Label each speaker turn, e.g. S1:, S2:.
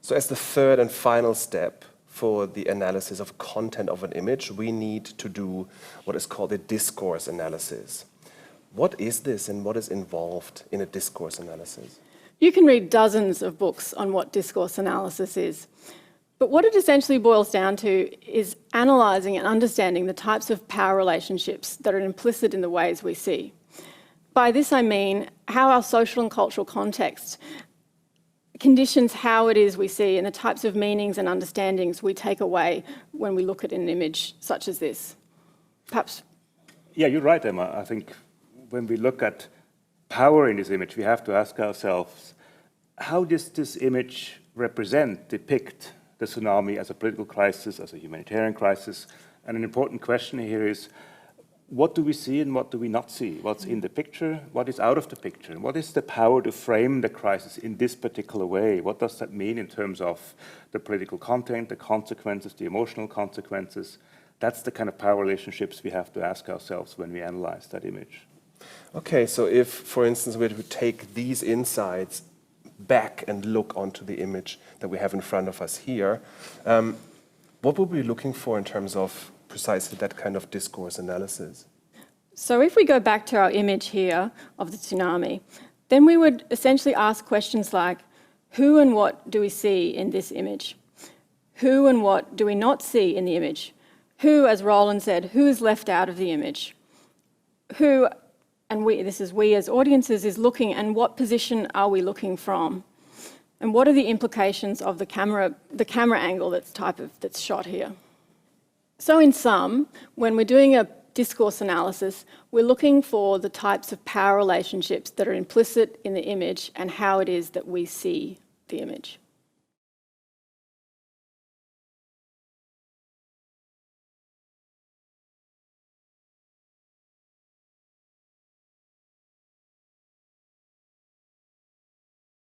S1: So as the third and final step for the analysis of content of an image, we need to do what is called a discourse analysis. What is this and what is involved in a discourse analysis?
S2: You can read dozens of books on what discourse analysis is. But what it essentially boils down to is analysing and understanding the types of power relationships that are implicit in the ways we see. By this I mean how our social and cultural context conditions how it is we see and the types of meanings and understandings we take away when we look at an image such as this. Perhaps.
S3: Yeah, you're right, Emma. I think when we look at power in this image, we have to ask ourselves, how does this image depict the tsunami as a political crisis, as a humanitarian crisis? And an important question here is, what do we see and what do we not see? What's in the picture? What is out of the picture? What is the power to frame the crisis in this particular way? What does that mean in terms of the political content, the consequences, the emotional consequences? That's the kind of power relationships we have to ask ourselves when we analyze that image.
S1: Okay, so if, for instance, we were to take these insights back and look onto the image that we have in front of us here, what would we be looking for in terms of precisely that kind of discourse analysis?
S2: So if we go back to our image here of the tsunami, then we would essentially ask questions like, who and what do we see in this image? Who and what do we not see in the image? Who, as Roland said, who is left out of the image? Who, and we as audiences, is looking, and what position are we looking from? And what are the implications of the camera angle that's shot here? So in sum, when we're doing a discourse analysis, we're looking for the types of power relationships that are implicit in the image and how it is that we see the image.